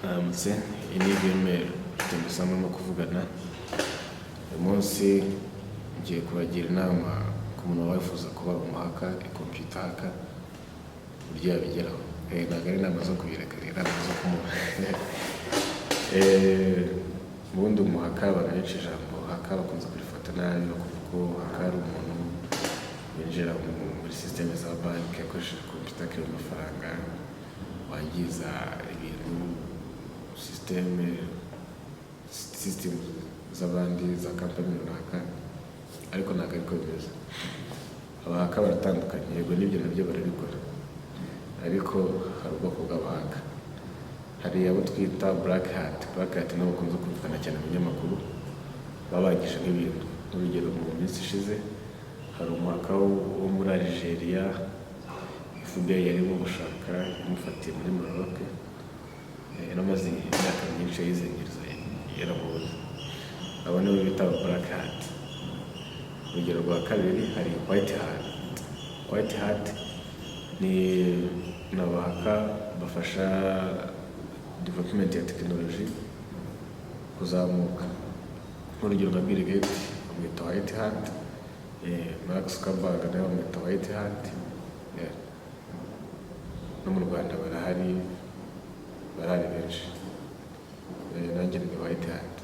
Mwaramutse, iyi ni Bimwe tumusamo no kuvugana. Uyu munsi ngiye kubagira inama ku muntu wifuza kuba umuhaka, computer hacker, uburyo yabigeraho. Ntabwo ari inama zo kubireka, inama zo kumuha. Ubundi umuhaka abantu benshi ijambo haka bakunze kurifata nabi, bakuvuga ko haka ari umuntu winjira muri system za banki akoresheje computer akiba amafaranga, wangiza ibintu system z'abandi za company runaka, ariko ntabwo ariko bimeze. Abahaka baratandukanye, yego n'ibyo nabyo barabikora, ariko hari ubwoko bw'abahaka. Hari abo twita black hat nabo bakunze kumvikana cyane mu binyamakuru, babangije nk'ibintu. Urugero, mu minsi ishize hari umuhaka wo muri Algeria, FBI yarimo gushaka, imufatiye muri Maroc, yaramaze imyaka myinshi yizengiriza yaramubuze. Abo nibo bita black hat. Urugero rwa kabiri hari white hat ni abahaka bafasha development ya technology kuzamuka. Nk'urugero nka Bill Gates bamwita white hat, Mark Zuckerberg nawe bamwita white hat. No mu Rwanda barahari benshi. Nanjye ni white hat.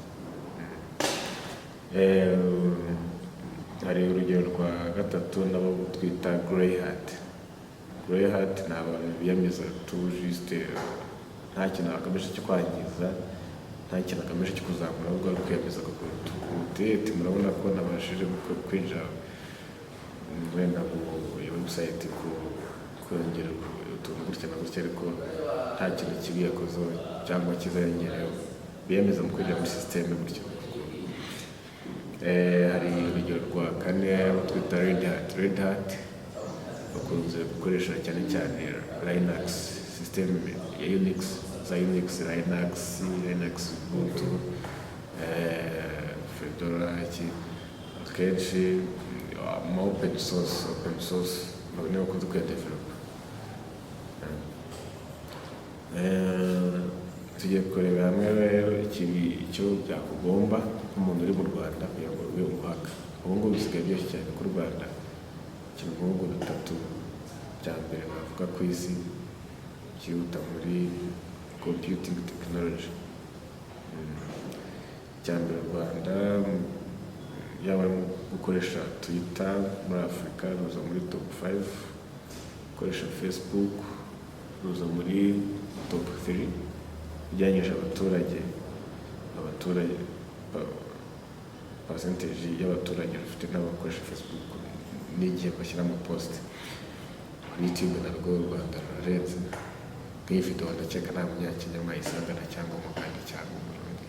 Hari urugero rwa gatatu nabo twita grey hat. Grey hat ni abantu biyamiza juste nta kintu agamije cyo kwangiza, nta kintu agamije cyo kuzamura, ahubwo ari kwiyamiza ku murabona ko nabashije kwinjira wenda mu website kongera utuntu gutya na gutya, ariko nta kintu kibi yakoze cyangwa kizayongereho, biyamiza mu kwinjira muri system gutyo. Hari urugero rwa kane twita red hat bakunze gukoresha cyane Linux system ya Unix, Linux, Ubuntu, Fedora, akenshi open source niyo bakunze kuyadevelopa. Tugiye kureba hamwe rero icyo byakugomba nk'umuntu uri mu Rwanda kugira ngo ube umuhaka. Ubu ngubu bisigaye byinshi cyane ku Rwanda. Ikintu nk'ubu bitatu bya mbere bavuga ku isi cyihuta muri computing technology. Icya mbere u Rwanda yaba ari gukoresha Twitter muri Afurika ruza muri top 5, gukoresha Facebook ruza muri top 3, ujyanyije abaturage percentage y'abaturage bafite n'abakoresha Facebook n'igihe bashyira mu post. YouTube narwo u Rwanda rurarenze. Nk'iyi video ndakeka nta munyakenya mwayisangana cyangwa umuganda cyangwa umurundi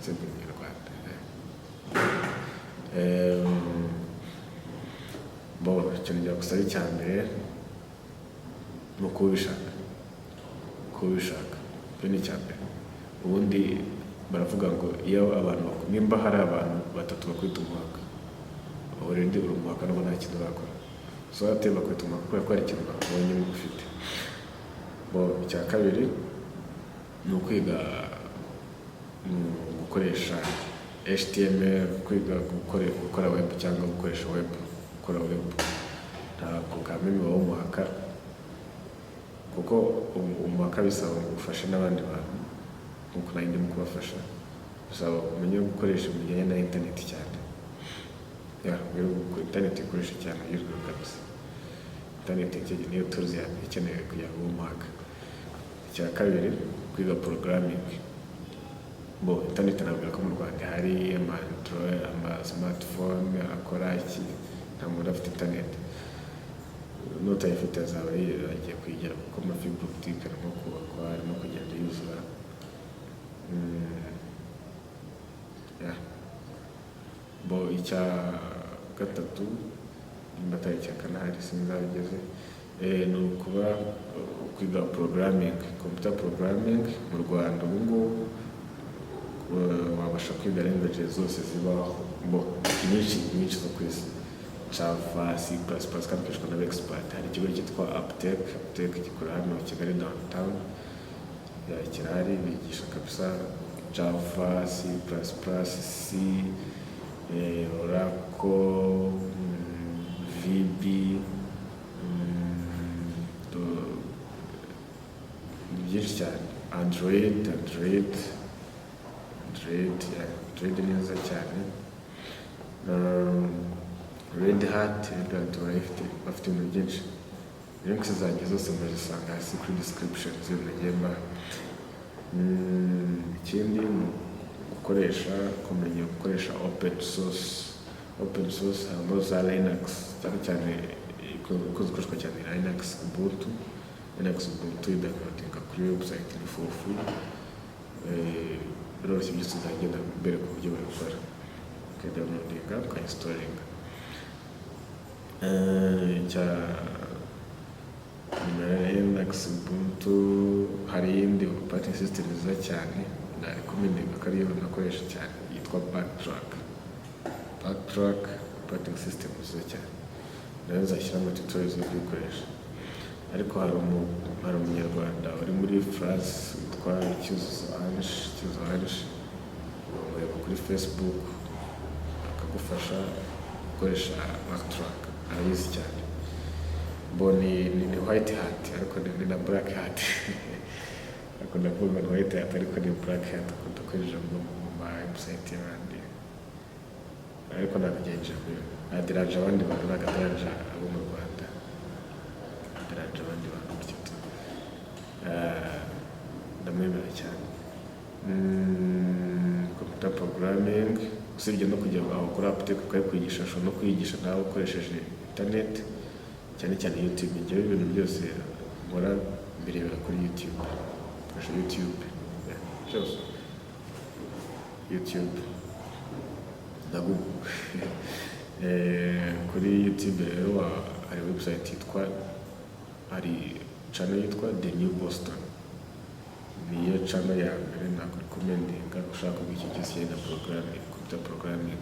se mu Rwanda. Ikintu byagusaba icya mbere ni ukubishaka. Ibyo ni icya mbere. Ubundi baravuga ngo iyo abantu nimba hari abantu batatu bakwita umuhaka, already uri umuhaka nubwo nta kintu urakora. So ateba bakwita umuhaka kubera ko hari ikintu babonye ufite. Icya kabiri ni ukwiga gukoresha HTML, kwiga gukora web cyangwa gukoresha web. Ntabwo kamenya uba umuhaka, kuko umuhaka bisaba ngo ufashe n'abandi bantu nk'uko nayo ndimo kubafasha. Bisaba umenye gukoresha ibijyanye na internet cyane. Internet ikoresha cyane ugezweho kabisa. Internet niyo tools ya mbere ikenewe kugira ngo ube umuhaka. Icya kabiri kwiga programming. Internet ntabwo ko mu Rwanda hari Android, smartphone akora iki, nta muntu afite internet. N'utayifite azaba agiye kwigira kuko amafibre optique arimo kubakwa, arimo kugenda yuzura. Icya gatatu atari icya kane hari sinzageze, ni ukuba kwiga programming, computer programming. Mu Rwanda ubu ngubu wabasha kwiga languages zose zibaho, nyinshi zo ku isi. Java, C++ kandi kishwa na expert. Hari ikigo cyitwa Uptake gikorera hano Kigali downtown. kirahari, bigisha kabisa Java, C++, C, Oracle, VB, ni byinshi cyane. Android ni nziza cyane. Red Hat bafite ibintu byinshi. Links zanjye zose muzisanga hasi kuri description z'ibintu. Ikindi ni kumenya gukoresha open source harimo za Linux, cyane cyane ikoreshwa cyane Linux Ubuntu idakodinga kuri website ni for free. Biroroshye byose uzagenda mbere ku buryo babikora, ukadownloadinga ukainstalinga. Linux Ubuntu hari iyindi operating system nziza cyane narekomendinga ko ariyo nakoresha cyane yitwa Backtrack operating system nziza cyane, nayo nzashyiramo tutorials zo kuyikoresha. Ariko hari umunyarwanda uri muri France witwa Cyuzuzo Ange, wamureba kuri Facebook akagufasha gukoresha Backtrack, arayizi cyane. Ni white hat ariko ni na black hat. Akunda kuvuga ni white hat ariko ni black hat, akunda kwinjira mu website y'abandi ariko ntabwo adiraje abandi bantu, ntabwo adiraje abo mu Rwanda, adiraje abandi bantu gutyo tu. Ndamwemera cyane. Computer programming, usibye no kujya aho kuri aptech ukayikwigisha, ushobora no kwigisha nawe ukoresheje internet, cyane cyane YouTube. Njyewe ibintu byose nkora mbirebera kuri YouTube, nkoresha YouTube na Google. Kuri YouTube rero hari website hari channel yitwa The New Boston. Niyo channel ya mbere nakurekomendinga ushaka kugira icyo cyose na computer programming.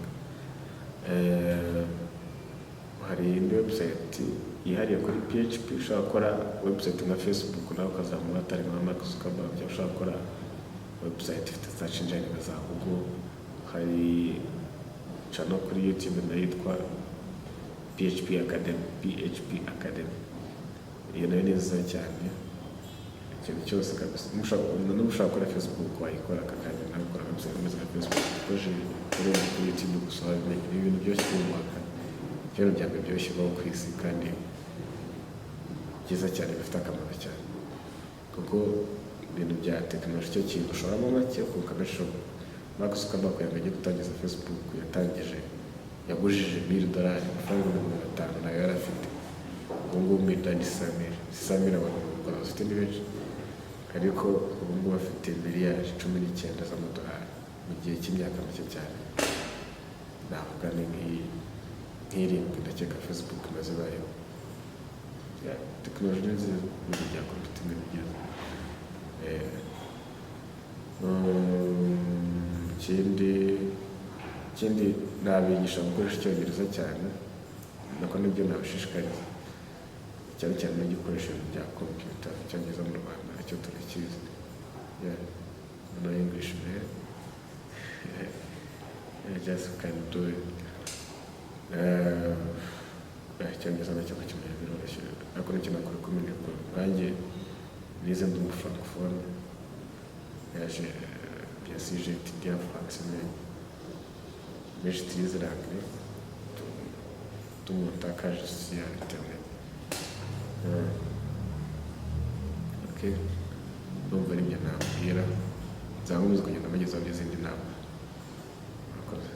Hari indi website ihariye kuri PHP, ushaka gukora website nka Facebook nawe ukazamura atari nka Mark Zuckerberg, cyangwa ushaka gukora website ifite search engine nka za Google. Hari channel kuri YouTube nayo yitwa PHP Academy. Iyo nayo ni nziza cyane, ikintu cyose kabisa. Ushaka gukora Facebook wayikora akakanya nawe ukora website imeze nka Facebook, kuri YouTube gusa wabimenya. Ibintu byose byubaka ibintu bya mbere byoroshye bibaho ku isi, kandi byiza cyane, bifite akamaro cyane, kuko ibintu bya tekinoloji cyo kintu ushoramo make ukabishobora. Mark Zuckerberg yajya gutangiza Facebook yagujije $1,000, amafaranga $500 nayo yari afite. Ubu ngubu miliyoni 600 abantu mu Rwanda bafite ni benshi, ariko ubu ngubu bafite miliyari 19 z'amadolari mu gihe cy'imyaka mike cyane. Navuga ni nk'irindwi ndakeka Facebook imaze ibayeho. Tekinoloji ni nziza, ibintu bya computing ni byiza. Ikindi nabigisha gukoresha Icyongereza cyane, nako nibyo nabashishikariza, cyane cyane n'igikoresho bya computer. Icyongereza mu Rwanda icyo turakizi, no English man, just can do it. Icyongereza nacyo kumenya biroroshye, ariko nicyo nakurekomendinga ko nanjye nize ndi umufrancophone, yaje bien sûr j'ai étudié en français, mais j'utilise l'anglais tout mon temps quand je suis à internet. Ok, ndumva ari ibyo nabwira, nzakomeza kugenda mbagezaho n'izindi nama. Murakoze.